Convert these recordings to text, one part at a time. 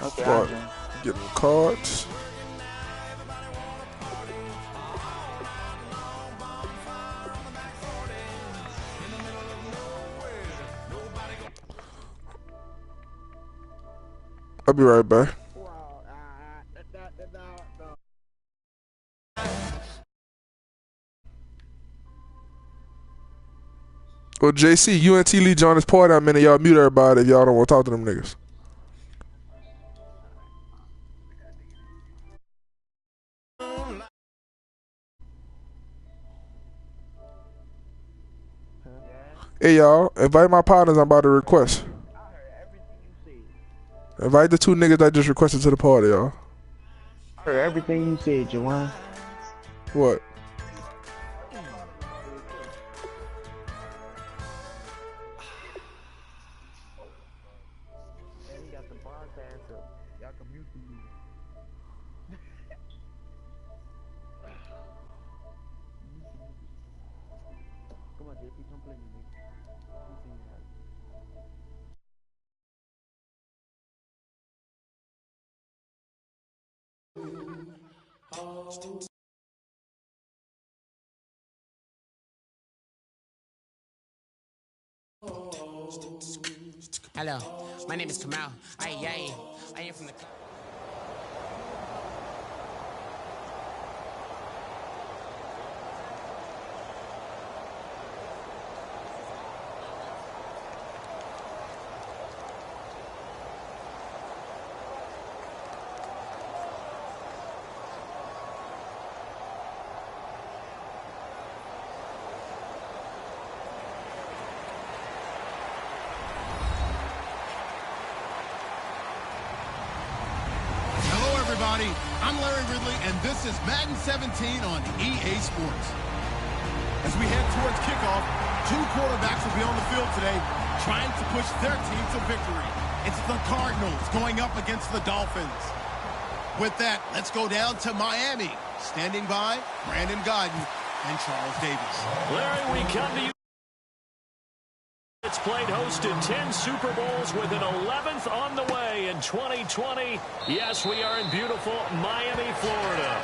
Okay, Start getting cards. I'll be right back. Well, JC, UNT Lee joined this party. I'm in. Y'all mute everybody if y'all don't want to talk to them niggas. Hey, y'all. Invite my partners. I'm about to request. Invite the two niggas that just requested to the party, y'all. I heard everything you said, Juwan. What? Come on, JP, come play with me. Hello, my name is Kamal. I am from the... I'm Larry Ridley, and this is Madden 17 on EA Sports. As we head towards kickoff, two quarterbacks will be on the field today trying to push their team to victory. It's the Cardinals going up against the Dolphins. With that, let's go down to Miami. Standing by, Brandon Gaudin and Charles Davis. Larry, we come to you. It's played hosted 10 Super Bowls with an 11th on the way in 2020. Yes, we are in beautiful Miami, Florida.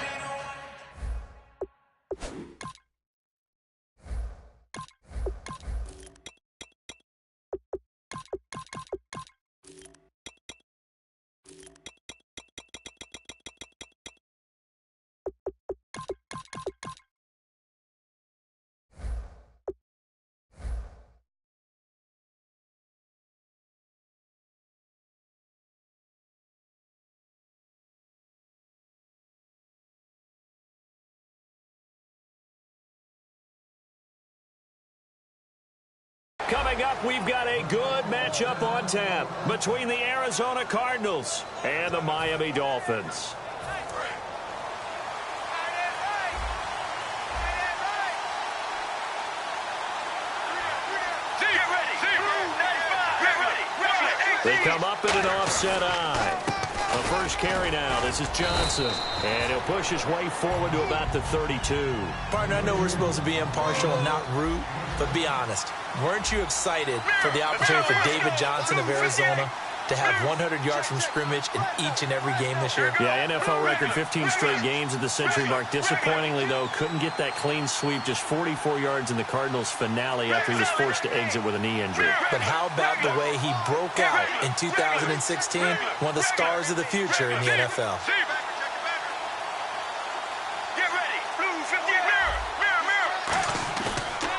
Coming up, we've got a good matchup on tap between the Arizona Cardinals and the Miami Dolphins. They come up in an offset eye. The first carry now. This is Johnson. And he'll push his way forward to about the 32. Partner, I know we're supposed to be impartial and not root, but be honest. Weren't you excited for the opportunity for David Johnson of Arizona to have 100 yards from scrimmage in each and every game this year? Yeah, NFL record 15 straight games at the century mark. Disappointingly, though, couldn't get that clean sweep. Just 44 yards in the Cardinals' finale after he was forced to exit with a knee injury. But how about the way he broke out in 2016? One of the stars of the future in the NFL.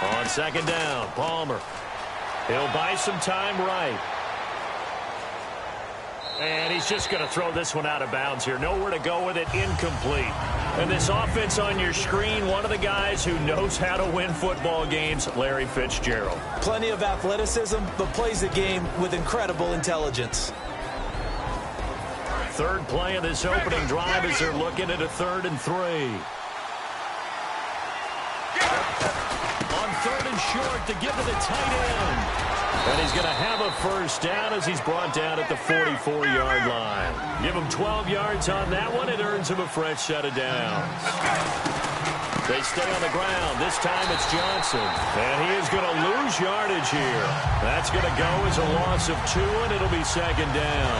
On second down, Palmer. He'll buy some time right. And he's just going to throw this one out of bounds here. Nowhere to go with it, incomplete. And this offense on your screen, one of the guys who knows how to win football games, Larry Fitzgerald. Plenty of athleticism, but plays the game with incredible intelligence. Third play of this opening drive as they're looking at a 3rd and 3. On 3rd and short to give to the tight end. And he's going to have a first down as he's brought down at the 44-yard line. Give him 12 yards on that one. It earns him a fresh set of downs. They stay on the ground. This time it's Johnson. And he is going to lose yardage here. That's going to go as a loss of 2, and it'll be second down.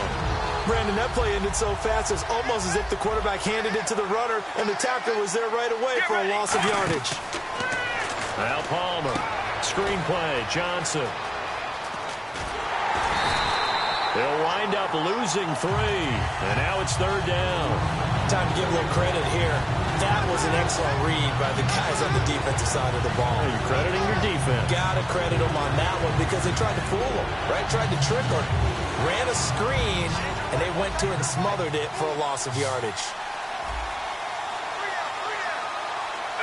Brandon, that play ended so fast, it's almost as if the quarterback handed it to the runner, and the tackler was there right away for a loss of yardage. Al Palmer, screenplay, Johnson. They'll wind up losing 3, and now it's 3rd down. Time to give a little credit here. That was an excellent read by the guys on the defensive side of the ball. You're crediting your defense. Gotta credit them on that one because they tried to fool them, right? Tried to trick them. Ran a screen, and they went to it and smothered it for a loss of yardage.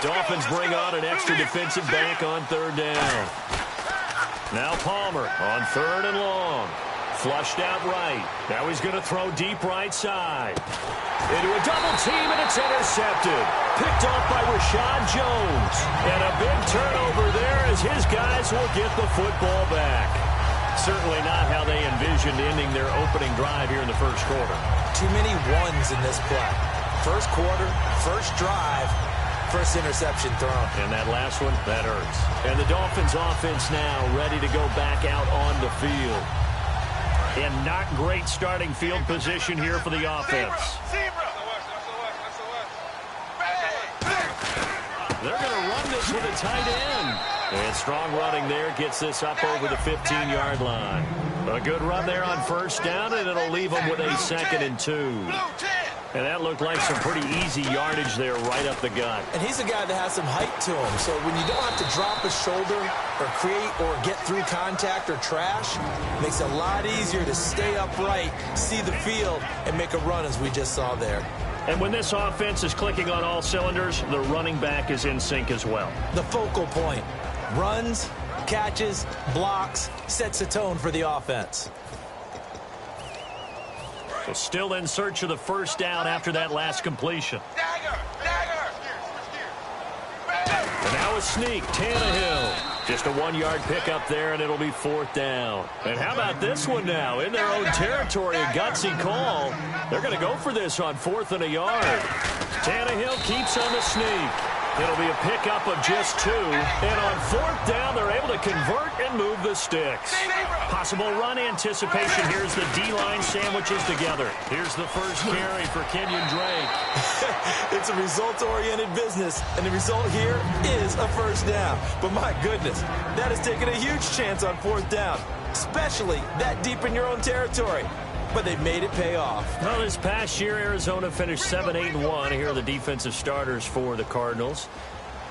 Dolphins bring on an extra defensive back on 3rd down. Now Palmer on 3rd and long. Flushed out right. Now he's going to throw deep right side. Into a double team, and it's intercepted. Picked off by Rashad Jones. And a big turnover there as his guys will get the football back. Certainly not how they envisioned ending their opening drive here in the first quarter. Too many ones in this play. First quarter, first drive, first interception thrown. And that last one, that hurts. And the Dolphins offense now ready to go back out on the field. And not great starting field position here for the offense. They're going to run this with a tight end. And strong running there gets this up over the 15-yard line. A good run there on 1st down, and it'll leave them with a 2nd and 2. And that looked like some pretty easy yardage there right up the gut. And he's a guy that has some height to him. So when you don't have to drop a shoulder or create or get through contact or trash, it makes it a lot easier to stay upright, see the field, and make a run as we just saw there. And when this offense is clicking on all cylinders, the running back is in sync as well. The focal point. Runs, catches, blocks, sets a tone for the offense. So still in search of the 1st down after that last completion. And now a sneak, Tannehill. Just a 1-yard pickup there, and it'll be 4th down. And how about this one now? In their own territory, a gutsy call. They're going to go for this on 4th and a yard. Tannehill keeps on the sneak. It'll be a pickup of just 2. And on 4th down, they're able to convert and move the sticks. Possible run anticipation. Here's the D-line sandwiches together. Here's the first carry for Kenyon Drake. It's a results-oriented business, and the result here is a 1st down. But my goodness, that is taking a huge chance on 4th down, especially that deep in your own territory. But they made it pay off. Well, this past year, Arizona finished 7-8-1. Here are the defensive starters for the Cardinals.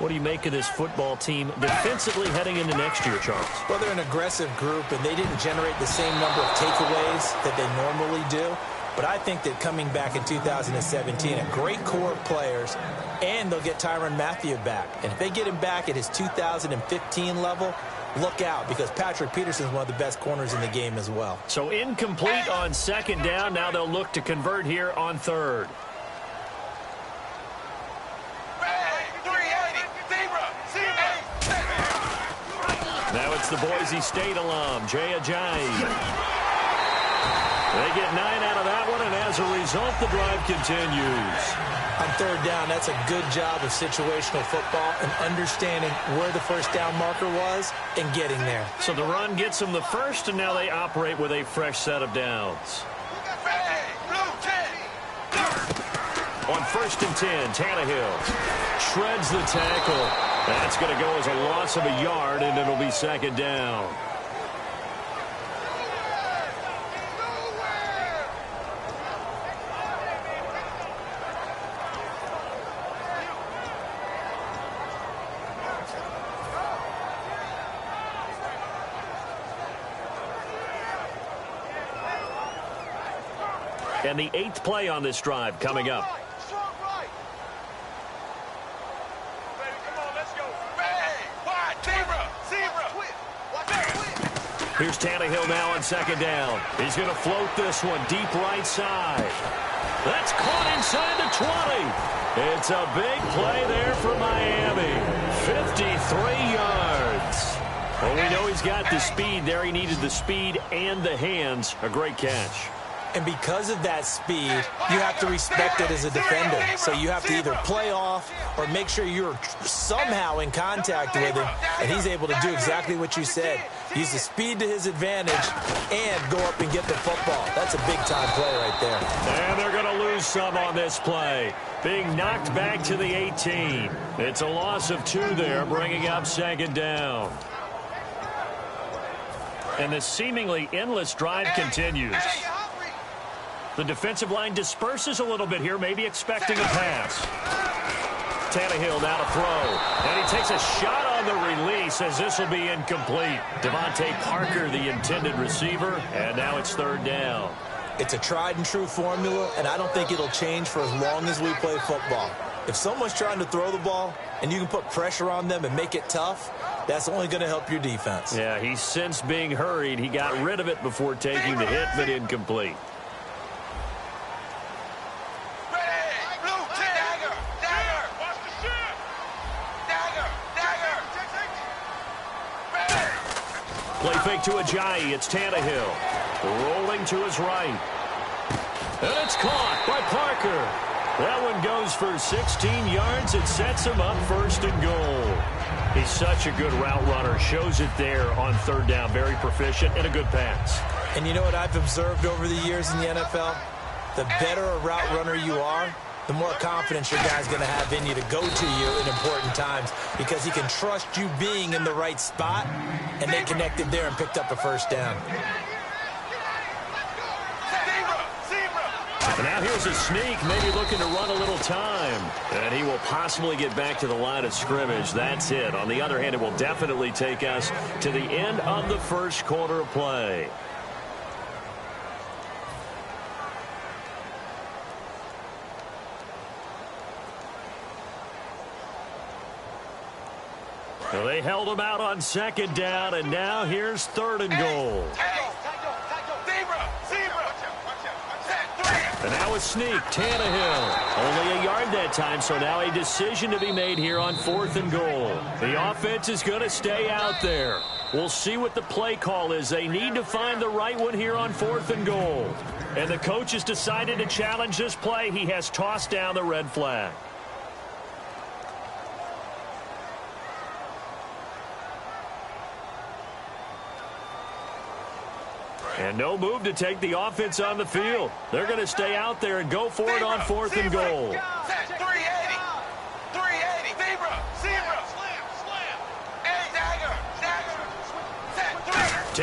What do you make of this football team defensively heading into next year, Charles? Well, they're an aggressive group, and they didn't generate the same number of takeaways that they normally do. But I think that coming back in 2017, a great core of players, and they'll get Tyrann Mathieu back. And if they get him back at his 2015 level, look out, because Patrick Peterson is one of the best corners in the game as well. So incomplete on 2nd down. Now they'll look to convert here on 3rd. Now it's the Boise State alum, Jay Ajayi. They get 9 out of that one, and as a result, the drive continues. On 3rd down, that's a good job of situational football and understanding where the 1st down marker was and getting there. So the run gets them the 1st, and now they operate with a fresh set of downs. On 1st and 10, Tannehill shreds the tackle. That's going to go as a loss of a yard, and it'll be 2nd down. And the 8th play on this drive coming up. Here's Tannehill now on 2nd down. He's going to float this one deep right side. That's caught inside the 20. It's a big play there for Miami. 53 yards. Well, we know he's got the speed there. He needed the speed and the hands. A great catch. And because of that speed, you have to respect it as a defender. So you have to either play off or make sure you're somehow in contact with him, and he's able to do exactly what you said. Use the speed to his advantage and go up and get the football. That's a big-time play right there. And they're going to lose some on this play. Being knocked back to the 18. It's a loss of 2 there, bringing up 2nd down. And the seemingly endless drive continues. The defensive line disperses a little bit here, maybe expecting a pass. Tannehill now to throw. And he takes a shot on the release as this will be incomplete. Devontae Parker, the intended receiver, and now it's 3rd down. It's a tried-and-true formula, and I don't think it'll change for as long as we play football. If someone's trying to throw the ball and you can put pressure on them and make it tough, that's only going to help your defense. Yeah, he sensed being hurried. He got rid of it before taking the hit, but incomplete. Play fake to Ajayi. It's Tannehill. Rolling to his right. And it's caught by Parker. That one goes for 16 yards. It sets him up 1st and goal. He's such a good route runner. Shows it there on 3rd down. Very proficient and a good pass. And you know what I've observed over the years in the NFL? The better a route runner you are, the more confidence your guy's going to have in you to go to you in important times, because he can trust you being in the right spot, and they connected there and picked up a 1st down. And now here's a sneak, maybe looking to run a little time. And he will possibly get back to the line of scrimmage. That's it. On the other hand, it will definitely take us to the end of the 1st quarter of play. Well, they held him out on 2nd down, and now here's 3rd and goal. And now a sneak, Tannehill. Only a yard that time, so now a decision to be made here on 4th and goal. The offense is going to stay out there. We'll see what the play call is. They need to find the right one here on 4th and goal. And the coach has decided to challenge this play. He has tossed down the red flag. And no move to take the offense on the field. They're going to stay out there and go for it on 4th and goal. 380. 380. Zebra. Slam. Dagger.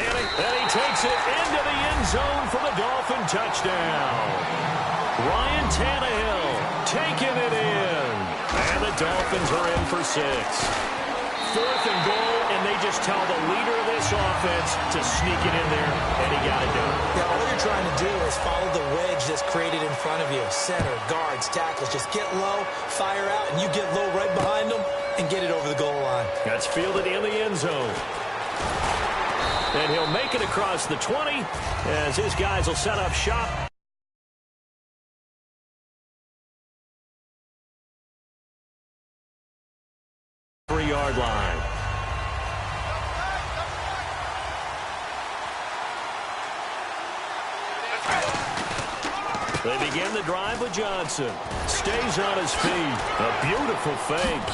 And he takes it into the end zone for the Dolphin touchdown. Ryan Tannehill taking it in. And the Dolphins are in for 6. 4th and goal, and they just tell the leader of this offense to sneak it in there, and he got it done. Yeah, all you're trying to do is follow the wedge that's created in front of you. Center, guards, tackles, just get low, fire out, and you get low right behind them and get it over the goal line. That's fielded in the end zone. And he'll make it across the 20 as his guys will set up shop. Yard line. They begin the drive with Johnson. Stays on his feet. A beautiful fake.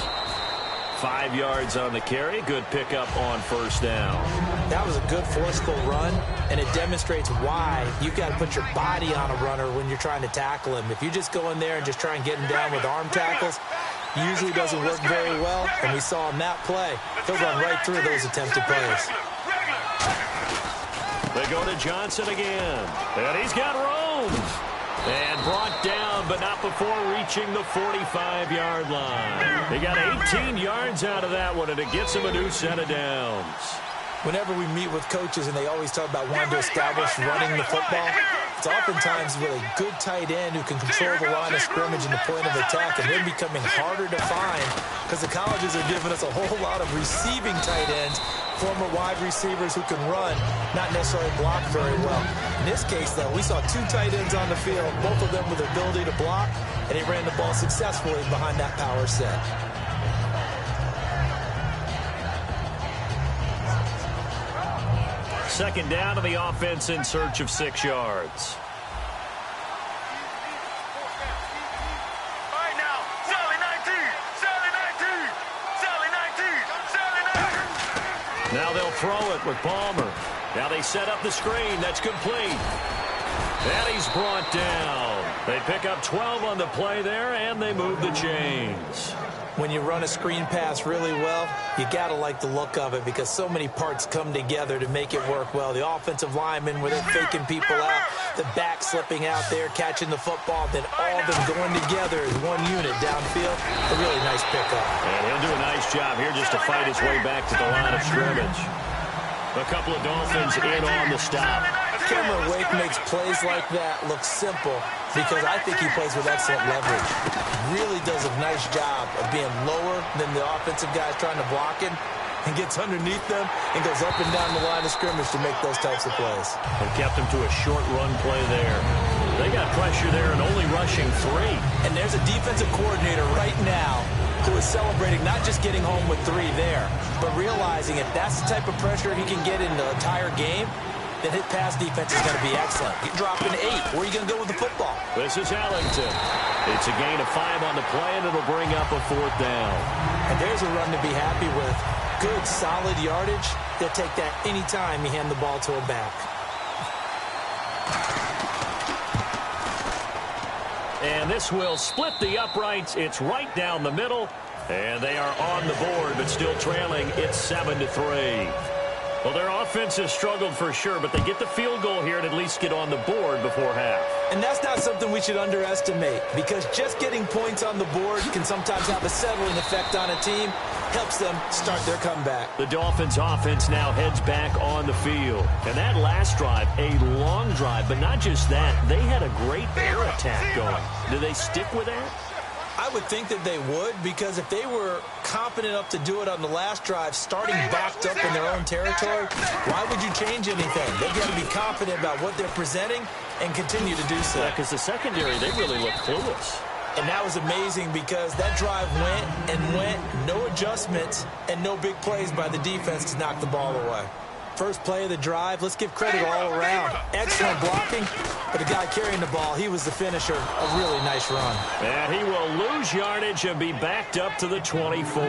5 yards on the carry. Good pickup on 1st down. That was a good forceful run, and it demonstrates why you've got to put your body on a runner when you're trying to tackle him. If you just go in there and just try and get him down with arm tackles, usually doesn't work very well, and we saw on that play, he'll run right through those attempted plays. They go to Johnson again, and he's got room. And brought down, but not before reaching the 45-yard line. They got 18 yards out of that one, and it gets him a new set of downs. Whenever we meet with coaches and they always talk about wanting to establish running the football, it's oftentimes with a good tight end who can control the line of scrimmage and the point of attack, and they're becoming harder to find because the colleges are giving us a whole lot of receiving tight ends, former wide receivers who can run, not necessarily block very well. In this case, though, we saw 2 tight ends on the field, both of them with the ability to block, and he ran the ball successfully behind that power set. Second down to the offense in search of 6 yards. throw it with Palmer. Now they set up the screen. That's complete. And he's brought down. They pick up 12 on the play there, and they move the chains. When you run a screen pass really well, you got to like the look of it because so many parts come together to make it work well. The offensive linemen, where they're faking people out, the back slipping out there, catching the football, then all of them going together as one unit downfield. A really nice pickup. And he'll do a nice job here just to fight his way back to the line of scrimmage. A couple of Dolphins in on the stop. Cameron Wake makes plays like that look simple because I think he plays with excellent leverage. Really does a nice job of being lower than the offensive guys trying to block him and gets underneath them and goes up and down the line of scrimmage to make those types of plays. And kept him to a short run play there. They got pressure there and only rushing 3. And there's a defensive coordinator right now who is celebrating not just getting home with 3 there, but realizing if that's the type of pressure he can get in the entire game, then his pass defense is going to be excellent. You're dropping 8. Where are you going to go with the football? This is Ellington. It's a gain of 5 on the play, and it'll bring up a 4th down. And there's a run to be happy with. Good, solid yardage. They'll take that anytime you hand the ball to a back. And this will split the uprights. It's right down the middle. And they are on the board, but still trailing. It's 7-3. Well, their offense has struggled for sure, but they get the field goal here and at least get on the board before half. And that's not something we should underestimate because just getting points on the board can sometimes have a settling effect on a team. Helps them start their comeback. The Dolphins offense now heads back on the field. And that last drive, a long drive, but not just that. They had a great air attack going. Do they stick with that? I would think that they would because if they were confident enough to do it on the last drive, starting backed up in their own territory, why would you change anything? They've got to be confident about what they're presenting and continue to do so. Yeah, because the secondary, they really look clueless. And that was amazing because that drive went and went, no adjustments, and no big plays by the defense to knock the ball away. First play of the drive, let's give credit all around. Excellent blocking, but the guy carrying the ball, he was the finisher. A really nice run. And he will lose yardage and be backed up to the 24.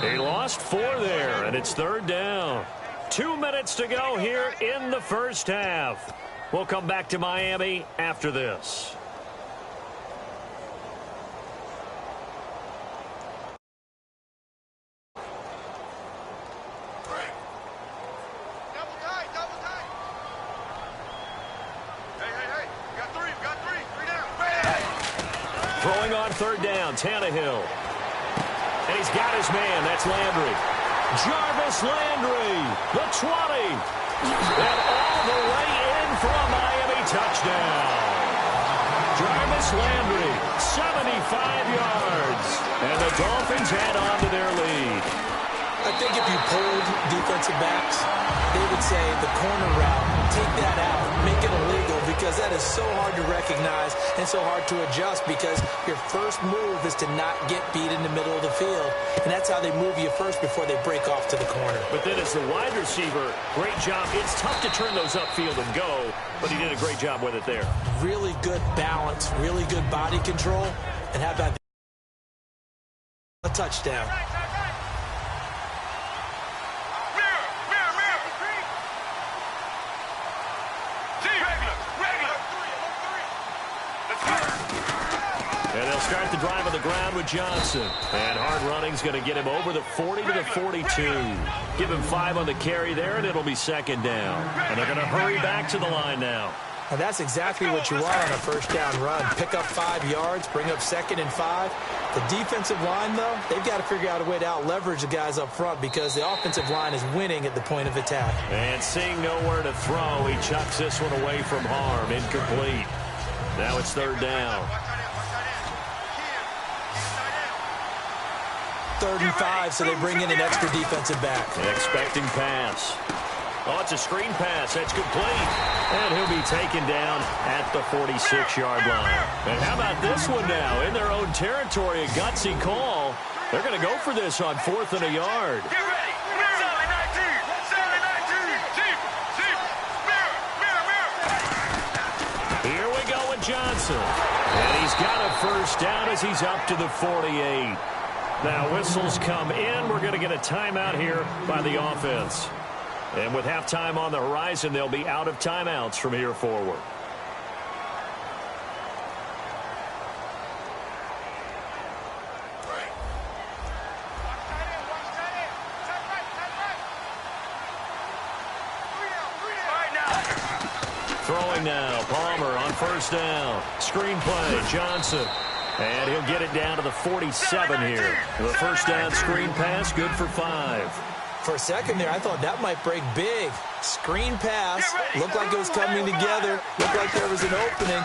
He lost 4 there, and it's 3rd down. 2 minutes to go here in the first half. We'll come back to Miami after this. Throwing on 3rd down, Tannehill. And he's got his man. That's Landry. Jarvis Landry, the 20. And all the way in for a Miami touchdown. Jarvis Landry, 75 yards. And the Dolphins add on to their lead. I think if you pulled defensive backs, they would say the corner route, take that out, make it illegal because that is so hard to recognize and so hard to adjust because your first move is to not get beat in the middle of the field. And that's how they move you first before they break off to the corner. But then as the wide receiver, great job. It's tough to turn those upfield and go, but he did a great job with it there. Really good balance, really good body control. And how about a touchdown? And they'll start the drive on the ground with Johnson. And hard running's going to get him over the 40 to the 42. Give him 5 on the carry there, and it'll be 2nd down. And they're going to hurry back to the line now. And that's exactly what you want on a first down run. Pick up 5 yards, bring up 2nd and 5. The defensive line, though, they've got to figure out a way to out-leverage the guys up front because the offensive line is winning at the point of attack. And seeing nowhere to throw, he chucks this one away from harm. Incomplete. Now it's 3rd down. 3rd and 5, so they bring in an extra defensive back. Expecting pass. Oh, it's a screen pass. That's complete. And he'll be taken down at the 46-yard line. And how about this one now? In their own territory, a gutsy call. They're going to go for this on 4th and a yard. Get ready. 7-19. Here we go with Johnson. And he's got a first down as he's up to the 48. Now whistles come in. We're going to get a timeout here by the offense. And with halftime on the horizon, they'll be out of timeouts from here forward. Throwing now, Palmer on first down. Screen play, Johnson. And he'll get it down to the 47 here. The first down screen pass, good for 5. For a second there, I thought that might break big. Screen pass, looked like it was coming together, looked like there was an opening.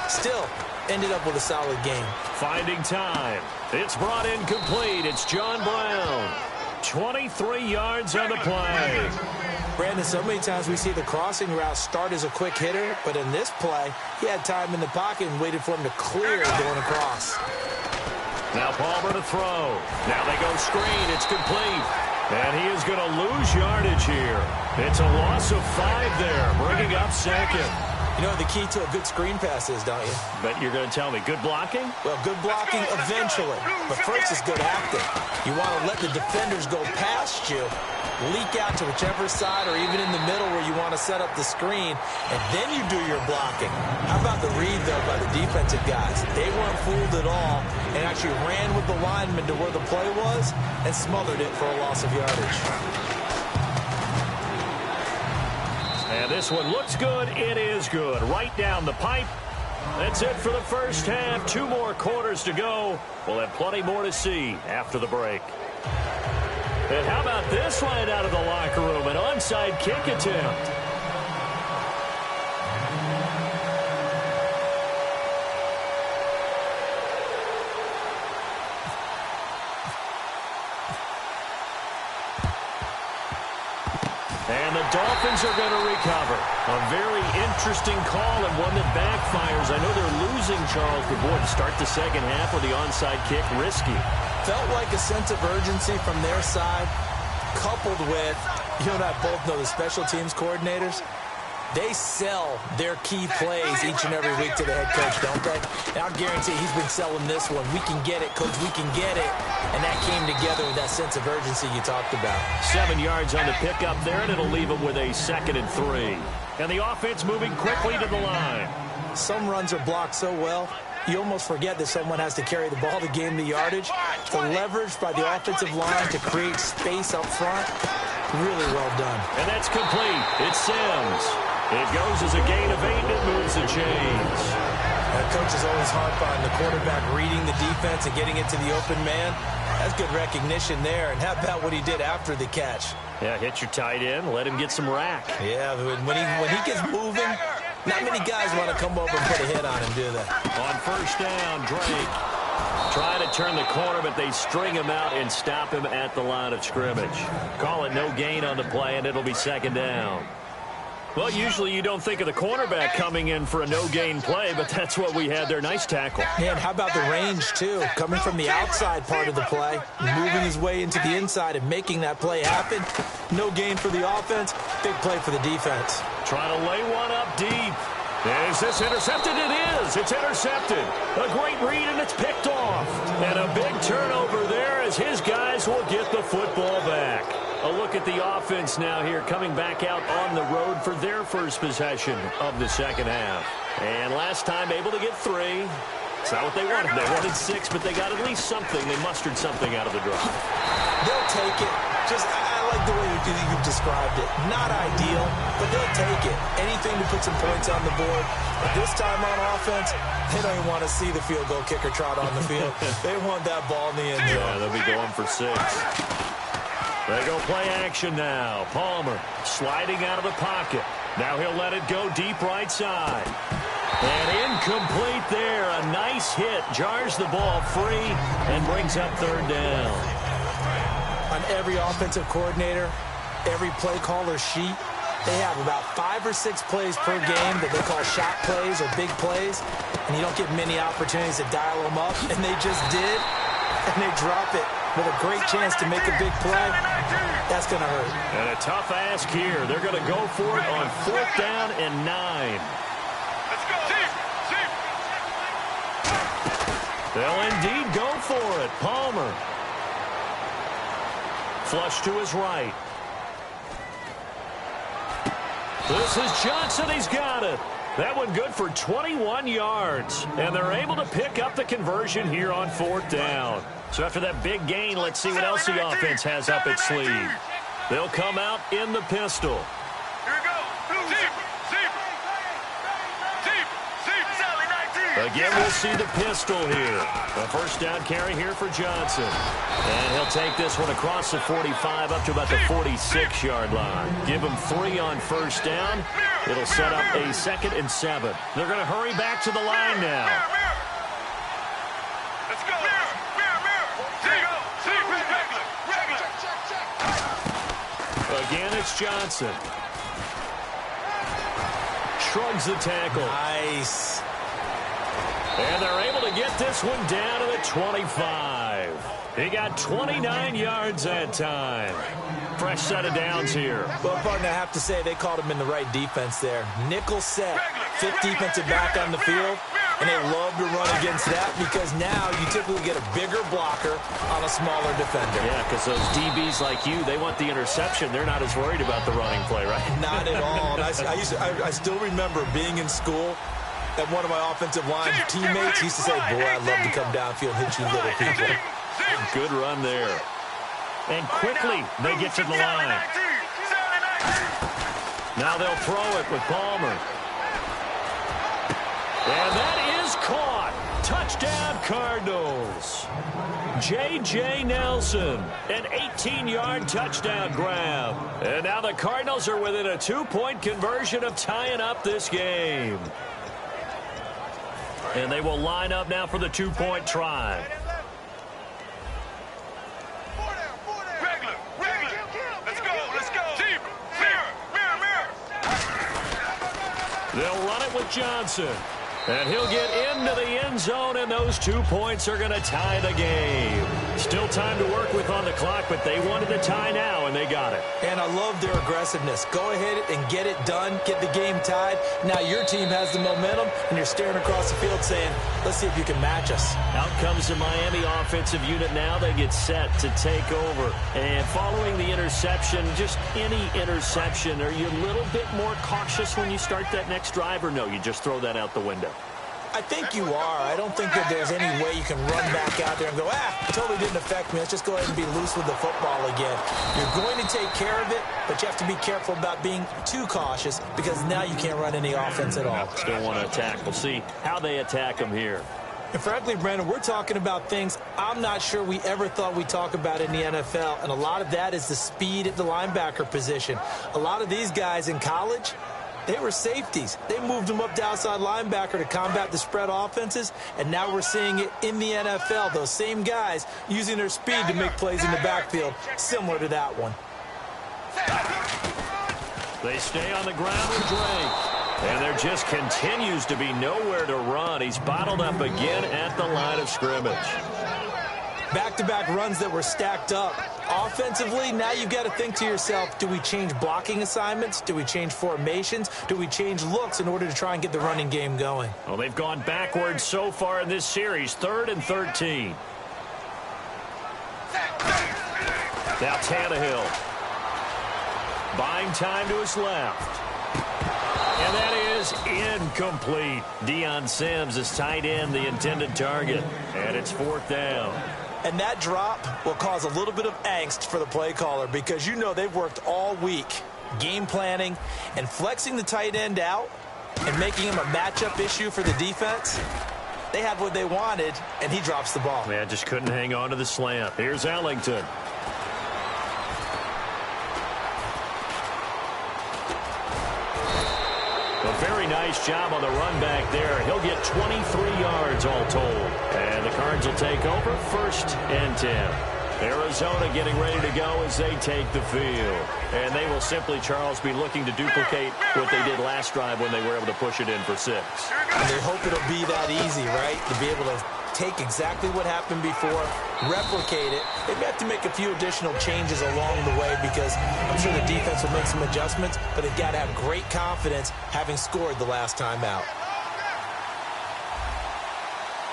Still, ended up with a solid game. Finding time. It's brought in complete. It's John Brown. 23 yards on the play. Brandon, so many times we see the crossing route start as a quick hitter, but in this play, he had time in the pocket and waited for him to clear going across. Now Palmer to throw. Now they go screen. It's complete. And he is going to lose yardage here. It's a loss of 5 there, bringing up second. You know what the key to a good screen pass is, don't you? But you're going to tell me, good blocking? Well, good blocking eventually. But first is good acting. You want to let the defenders go past you, leak out to whichever side or even in the middle where you want to set up the screen, and then you do your blocking. How about the read, though, by the defensive guys? They weren't fooled at all and actually ran with the lineman to where the play was and smothered it for a loss of yardage. And this one looks good. It is good. Right down the pipe. That's it for the first half. 2 more quarters to go. We'll have plenty more to see after the break. And how about this line out of the locker room? An onside kick attempt. And the Dolphins are going to recover. A very interesting call and one that backfires. I know they're losing Charles, but boy, to start the second half with the onside kick, risky. Felt like a sense of urgency from their side, coupled with, you and I both know the special teams coordinators, they sell their key plays each and every week to the head coach, don't they? And I'll guarantee he's been selling this one. We can get it, coach, we can get it. And that came together with that sense of urgency you talked about. 7 yards on the pickup there, and it'll leave them with a 2nd and 3. And the offense moving quickly to the line. Some runs are blocked so well, you almost forget that someone has to carry the ball to gain the yardage. The leverage by the offensive line to create space up front, really well done. And that's complete. It's Sims. It goes as a gain of 8, and it moves the chains. Coach is always harp on the quarterback reading the defense and getting it to the open man. That's good recognition there. And how about what he did after the catch? Yeah, hit your tight end, let him get some rack. Yeah, when he gets moving, not many guys want to come over and put a hit on him, do they? On first down, Drake trying to turn the corner, but they string him out and stop him at the line of scrimmage. Call it no gain on the play, and it'll be 2nd down. Well, usually you don't think of the cornerback coming in for a no-gain play, but that's what we had there. Nice tackle. Man, how about the range, too? Coming from the outside part of the play, moving his way into the inside and making that play happen. No gain for the offense, big play for the defense. Trying to lay one up deep. Is this intercepted? It is. It's intercepted. A great read, and it's picked off. And a big turnover there as his guys will get the football back. A look at the offense now here, coming back out on the road for their first possession of the second half. And last time able to get 3. It's not what they wanted. They wanted 6, but they got at least something. They mustered something out of the drive. They'll take it. I like the way you've described it. Not ideal, but they'll take it. Anything to put some points on the board. But this time on offense, they don't even want to see the field goal kicker trot on the field. They want that ball in the end zone. Yeah, they'll be going for 6. They go play action now. Palmer sliding out of the pocket. Now he'll let it go deep right side. And incomplete there. A nice hit. Jars the ball free and brings up 3rd down. On every offensive coordinator, every play caller sheet, they have about 5 or 6 plays per game that they call shot plays or big plays. And you don't get many opportunities to dial them up. And they just did. And they drop it with a great chance to make a big play. That's going to hurt. And a tough ask here. They're going to go for it on 4th down and 9. Let's go. Team. They'll indeed go for it. Palmer. Flush to his right. This is Johnson. He's got it. That one good for 21 yards. And they're able to pick up the conversion here on 4th down. So after that big gain, let's see what else the offense has up its sleeve. They'll come out in the pistol. Here we go. Again, we'll see the pistol here. A 1st down carry here for Johnson. And he'll take this one across the 45 up to about the 46-yard line. Give him 3 on 1st down. It'll set up a 2nd and 7. They're going to hurry back to the line now. Let's go. Again, it's Johnson. Shrugs the tackle. Nice. And they're able to get this one down to the 25. He got 29 yards that time. Fresh set of downs here. Well, partner, I have to say they called him in the right defense there. Nickel set, 5th defensive back on the field, and they love to run against that because now you typically get a bigger blocker on a smaller defender. Yeah, because those DBs like you, they want the interception. They're not as worried about the running play, right? Not at all. And I still remember being in school, and one of my offensive line teammates used to say, boy, I'd love to come downfield and hit you little people. Good run there. And quickly, they get to the line. Now they'll throw it with Palmer. And that is caught. Touchdown, Cardinals. J.J. Nelson, an 18-yard touchdown grab. And now the Cardinals are within a 2-point conversion of tying up this game. And they will line up now for the 2-point try. They'll run it with Johnson. And he'll get into the end zone, and those 2 points are going to tie the game. Still time to work with on the clock, but they wanted to tie now, and they got it. And I love their aggressiveness. Go ahead and get it done, get the game tied. Now your team has the momentum, and you're staring across the field saying, let's see if you can match us. Out comes the Miami offensive unit now. They get set to take over. And following the interception, just any interception, are you a little bit more cautious when you start that next drive, or no, you just throw that out the window? I think you are. I don't think that there's any way you can run back out there and go, it totally didn't affect me. Let's just go ahead and be loose with the football again. You're going to take care of it, but you have to be careful about being too cautious because now you can't run any offense at all. Still want to attack. We'll see how they attack them here. And frankly, Brandon, we're talking about things I'm not sure we ever thought we'd talk about in the NFL, and a lot of that is the speed at the linebacker position. A lot of these guys in college, they were safeties. They moved them up to outside linebacker to combat the spread offenses, and now we're seeing it in the NFL. Those same guys using their speed to make plays in the backfield, similar to that one. They stay on the ground with Drake, and there just continues to be nowhere to run. He's bottled up again at the line of scrimmage. Back-to-back runs that were stacked up. Offensively, now you've got to think to yourself, do we change blocking assignments? Do we change formations? Do we change looks in order to try and get the running game going? Well, they've gone backwards so far in this series, 3rd and 13. Now Tannehill. Buying time to his left. And that is incomplete. Deion Sims is tight end, the intended target. And it's 4th down. And that drop will cause a little bit of angst for the play caller because you know they've worked all week game planning and flexing the tight end out and making him a matchup issue for the defense. They had what they wanted, and he drops the ball. Man, just couldn't hang on to the slant. Here's Ellington. A very nice job on the run back there. He'll get 23 yards all told. And the Cards will take over 1st and 10. Arizona getting ready to go as they take the field. And they will simply, Charles, be looking to duplicate what they did last drive when they were able to push it in for 6. And they hope it'll be that easy, right? To be able to take exactly what happened before, replicate it. They may have to make a few additional changes along the way because I'm sure the defense will make some adjustments, but they've got to have great confidence having scored the last time out.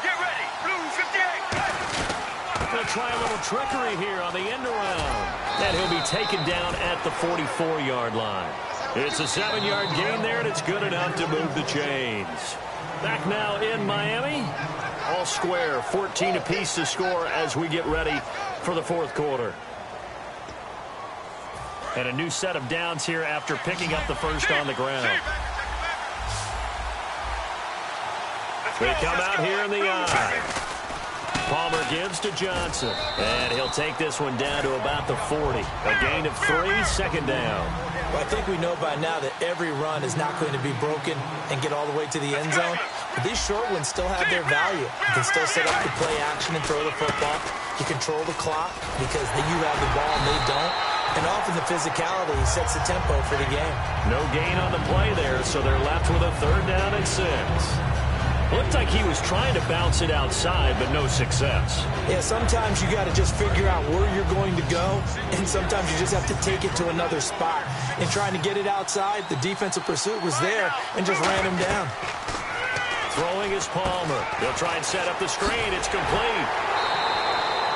Get ready, Blue 58. Going to try a little trickery here on the end around. And he'll be taken down at the 44-yard line. It's a 7-yard gain there, and it's good enough to move the chains. Back now in Miami. All square, 14 apiece to score as we get ready for the fourth quarter. And a new set of downs here after picking up the first on the ground. They come out here in the eye. Palmer gives to Johnson. And he'll take this one down to about the 40. A gain of 3, second down. Well, I think we know by now that every run is not going to be broken and get all the way to the end zone. But these short ones still have their value. You can still set up the play action and throw the football. You control the clock because you have the ball and they don't. And often the physicality sets the tempo for the game. No gain on the play there, so they're left with a 3rd down and 6. Looked like he was trying to bounce it outside, but no success. Yeah, sometimes you got to just figure out where you're going to go, and sometimes you just have to take it to another spot. And trying to get it outside, the defensive pursuit was there and just ran him down. Throwing is Palmer. They'll try and set up the screen. It's complete.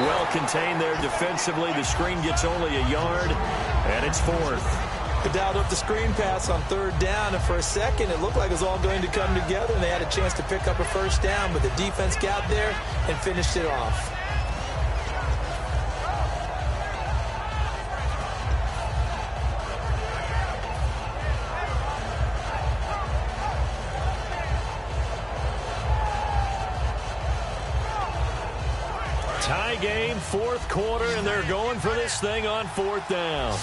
Well contained there defensively. The screen gets only a yard, and it's 4th. They dialed up the screen pass on 3rd down, and for a second it looked like it was all going to come together, and they had a chance to pick up a 1st down, but the defense got there and finished it off. Tie game, 4th quarter, and they're going for this thing on 4th down.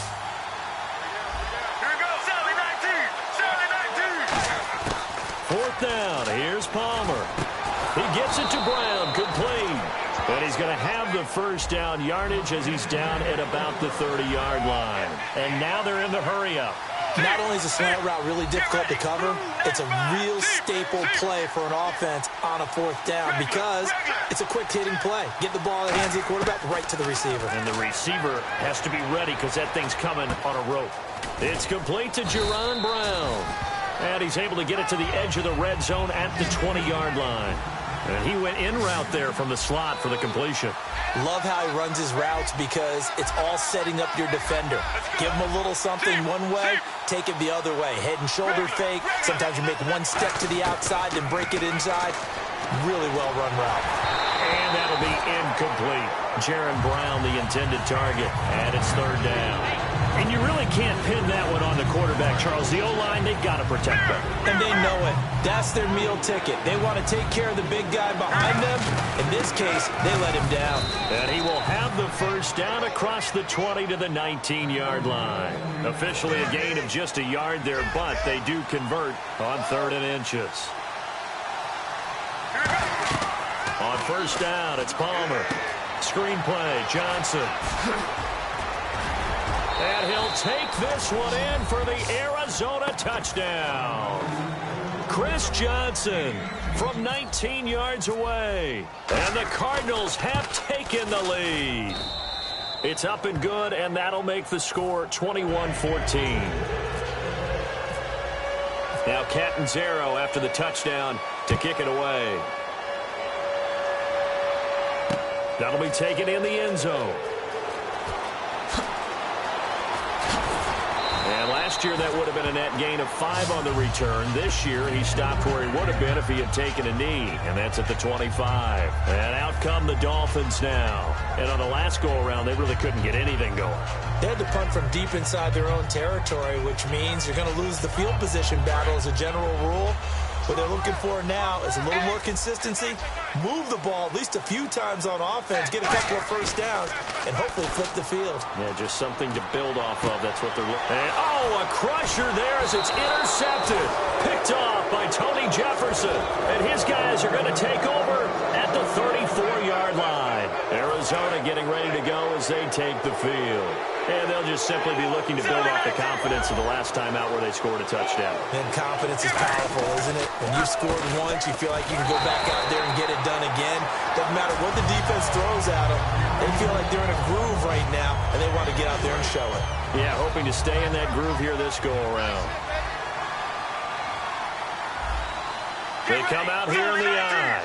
4th down. Here's Palmer. He gets it to Brown. Complete. And he's going to have the 1st down yardage as he's down at about the 30-yard line. And now they're in the hurry-up. Not only is the slant route really difficult to cover, it's a real staple play for an offense on a 4th down because it's a quick-hitting play. Get the ball in the hands of the quarterback right to the receiver. And the receiver has to be ready because that thing's coming on a rope. It's complete to Jaron Brown. And he's able to get it to the edge of the red zone at the 20-yard line. And he went in route there from the slot for the completion. Love how he runs his routes because it's all setting up your defender. Give him a little something one way, take it the other way. Head and shoulder fake. Sometimes you make one step to the outside, then break it inside. Really well-run route. And that'll be incomplete. Jaron Brown, the intended target. And it's 3rd down. And you really can't pin that one on the quarterback, Charles. The O-line, they've got to protect them. And they know it. That's their meal ticket. They want to take care of the big guy behind them. In this case, they let him down. And he will have the 1st down across the 20 to the 19-yard line. Officially a gain of just a yard there, but they do convert on 3rd and inches. On 1st down, it's Palmer. Screen play, Johnson. And he'll take this one in for the Arizona touchdown. Chris Johnson from 19 yards away. And the Cardinals have taken the lead. It's up and good, and that'll make the score 21-14. Now Catanzaro after the touchdown to kick it away. That'll be taken in the end zone. And last year that would have been a net gain of 5 on the return. This year he stopped where he would have been if he had taken a knee, and that's at the 25. And out come the Dolphins now. And on the last go-around, they really couldn't get anything going. They had to punt from deep inside their own territory, which means you're going to lose the field position battle as a general rule. What they're looking for now is a little more consistency, move the ball at least a few times on offense, get a couple of 1st downs, and hopefully flip the field. Yeah, just something to build off of. That's what they're looking at. Oh, a crusher there as it's intercepted. Picked off by Tony Jefferson. And his guys are going to take over at the 34-yard line. Arizona getting ready to go as they take the field. And they'll just simply be looking to build off the confidence of the last time out where they scored a touchdown. And confidence is powerful, isn't it? When you've scored once, you feel like you can go back out there and get it done again. Doesn't matter what the defense throws at them. They feel like they're in a groove right now, and they want to get out there and show it. Yeah, hoping to stay in that groove here this go-around. They come out here in the eye.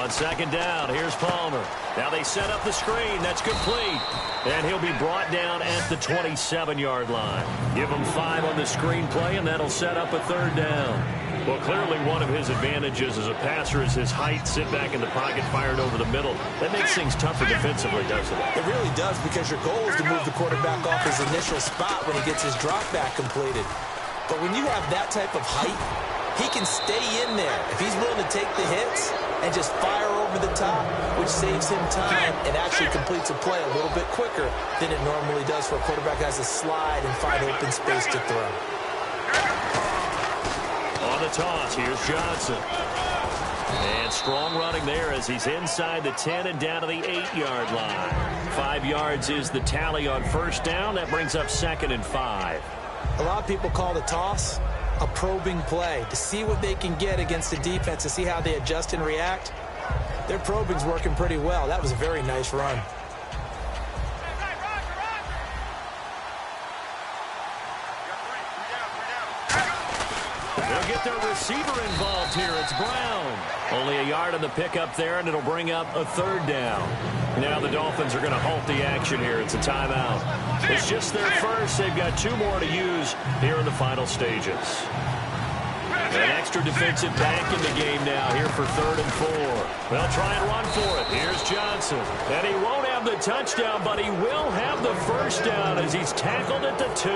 On second down, here's Palmer. Now they set up the screen. That's complete. And he'll be brought down at the 27-yard line. Give him 5 on the screen play, and that'll set up a third down. Well, clearly one of his advantages as a passer is his height. Sit back in the pocket, fired over the middle. That makes things tougher defensively, doesn't it? It really does, because your goal is to move the quarterback off his initial spot when he gets his drop back completed. But when you have that type of height, he can stay in there if he's willing to take the hits and just fire over the top, which saves him time and actually completes a play a little bit quicker than it normally does for a quarterback that has to slide and find open space to throw. On the toss, here's Johnson. And strong running there as he's inside the 10 and down to the 8-yard line. 5 yards is the tally on first down. That brings up 2nd and 5. A lot of people call the toss a probing play to see what they can get against the defense, to see how they adjust and react. Their probing's working pretty well. That was a very nice run. They'll get their receiver involved here. It's Brown. Only a yard on the pickup there, and it'll bring up a third down. Now the Dolphins are going to halt the action here. It's a timeout. It's just their first. They've got 2 more to use here in the final stages. An extra defensive back in the game now here for 3rd and 4. They'll try and run for it. Here's Johnson. And he won't have the touchdown, but he will have the first down as he's tackled at the 2.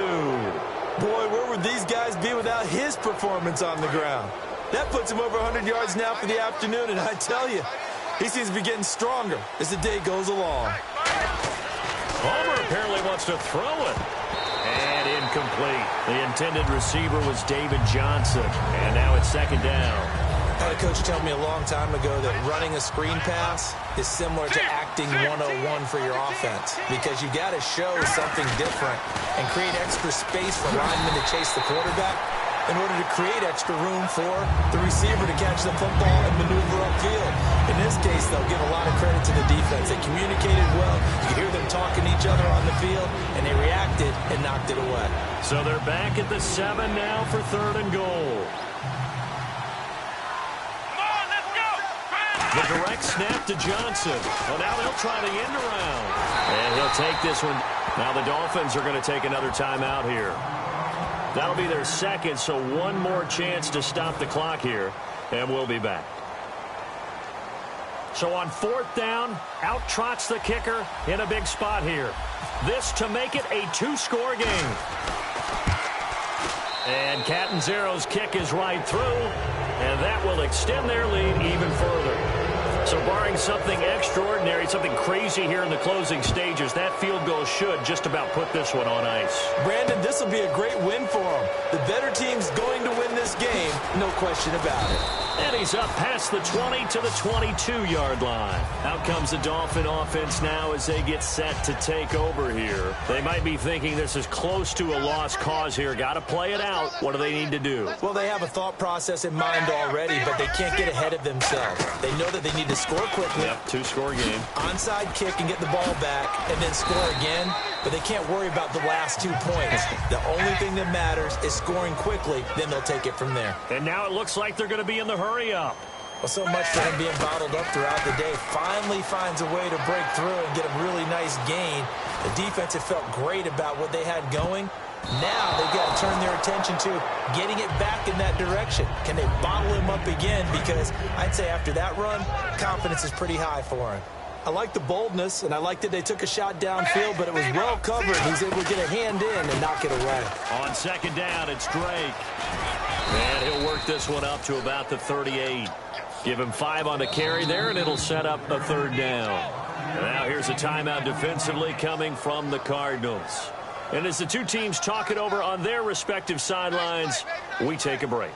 Boy, where would these guys be without his performance on the ground? That puts him over 100 yards now for the afternoon, and I tell you, he seems to be getting stronger as the day goes along. Palmer apparently wants to throw it. And incomplete. The intended receiver was David Johnson. And now it's 2nd down. I had a coach tell me a long time ago that running a screen pass is similar to acting 101 for your offense, because you got to show something different and create extra space for linemen to chase the quarterback in order to create extra room for the receiver to catch the football and maneuver upfield. In this case, they'll give a lot of credit to the defense. They communicated well. You could hear them talking to each other on the field, and they reacted and knocked it away. So they're back at the 7 now for 3rd and goal. The direct snap to Johnson. Well, now they'll try the end around. And he'll take this one. Now the Dolphins are going to take another timeout here. That'll be their 2nd, so 1 more chance to stop the clock here. And we'll be back. So on 4th down, out trots the kicker in a big spot here. This to make it a 2-score game. And Catanzaro's kick is right through. And that will extend their lead even further. So barring something extraordinary, something crazy here in the closing stages, that field goal should just about put this one on ice. Brandon, this will be a great win for them. The better team's going to win this game, no question about it. And he's up past the 20 to the 22-yard line. Out comes the Dolphin offense now as they get set to take over here. They might be thinking this is close to a lost cause here. Got to play it out. What do they need to do? Well, they have a thought process in mind already, but they can't get ahead of themselves. They know that they need to score quickly. Yep, 2-score game. Onside kick and get the ball back and then score again, but they can't worry about the last 2 points. The only thing that matters is scoring quickly, then they'll take it from there. And now it looks like they're going to be in the hurry-up. Well, so much for him being bottled up throughout the day. Finally finds a way to break through and get a really nice gain. The defense had felt great about what they had going. Now they've got to turn their attention to getting it back in that direction. Can they bottle him up again? Because I'd say after that run, confidence is pretty high for him. I like the boldness, and I like that they took a shot downfield, but it was well covered. He's able to get a hand in and knock it away. On 2nd down, it's Drake. And he'll work this one up to about the 38. Give him 5 on the carry there, and it'll set up a 3rd down. And now here's a timeout defensively coming from the Cardinals. And as the 2 teams talk it over on their respective sidelines, we take a break.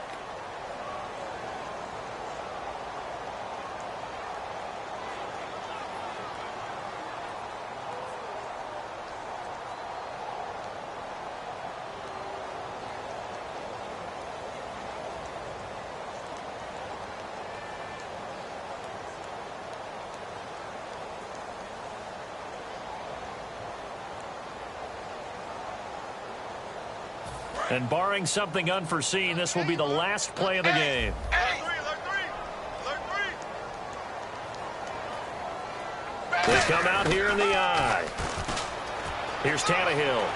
And barring something unforeseen, this will be the last play of the game. They come out here in the eye. Here's Tannehill.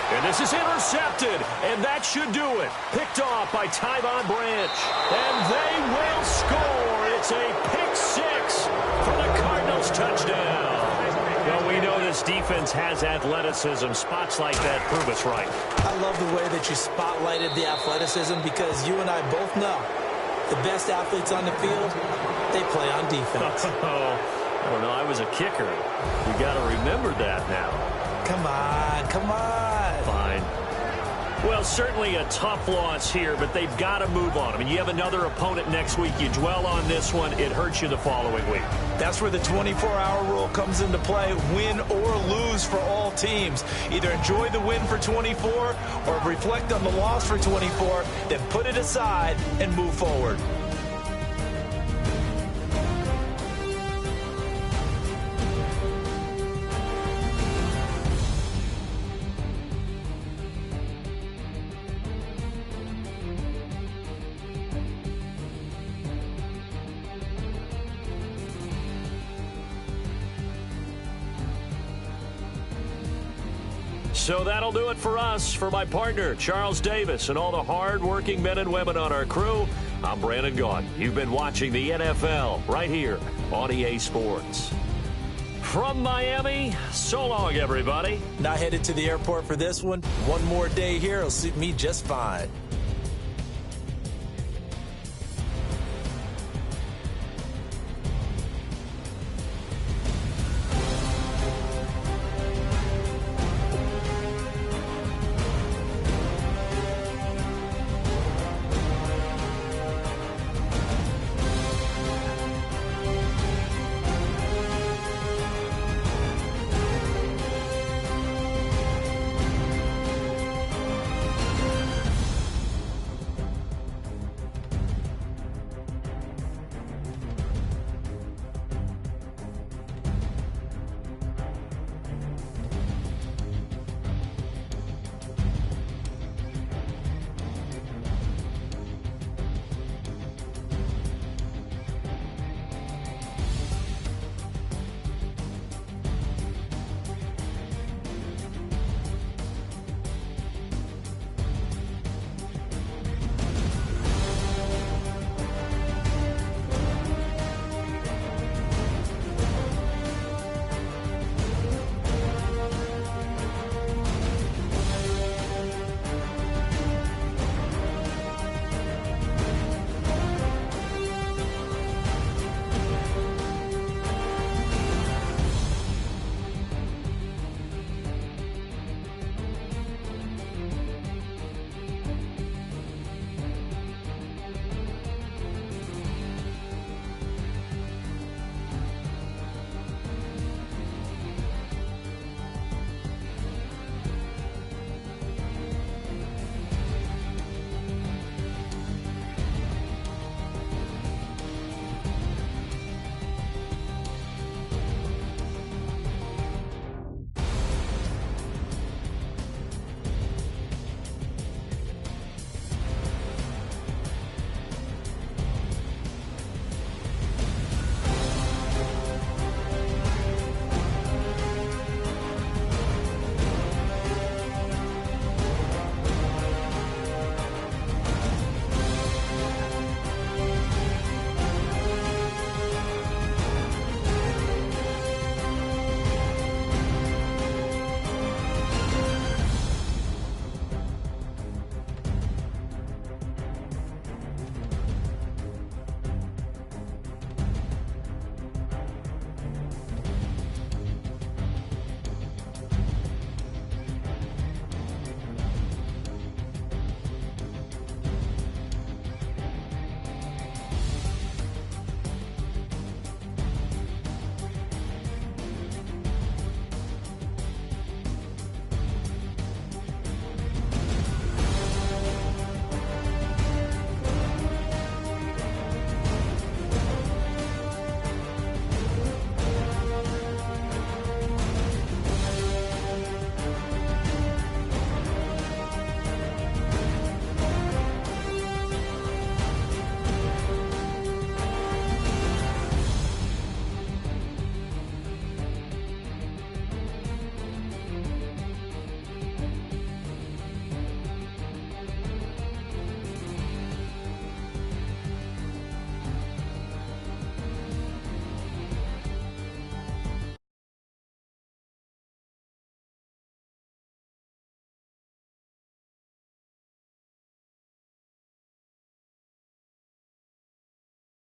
And this is intercepted, and that should do it. Picked off by Tyvon Branch. And they will score. It's a pick six for the Cardinals touchdown. Well, we know this defense has athleticism. Spots like that prove us right. I love the way that you spotlighted the athleticism because you and I both know the best athletes on the field, they play on defense. I don't know. I was a kicker. We got to remember that now. Come on, come on. Fine. Well, certainly a tough loss here, but they've got to move on. I mean, you have another opponent next week. You dwell on this one, it hurts you the following week. That's where the 24-hour rule comes into play, win or lose for all teams. Either enjoy the win for 24 or reflect on the loss for 24, then put it aside and move forward. So that'll do it for us. For my partner, Charles Davis, and all the hard-working men and women on our crew, I'm Brandon Gaudin. You've been watching the NFL right here on EA Sports. From Miami, so long, everybody. Not headed to the airport for this one. One more day here will suit me just fine.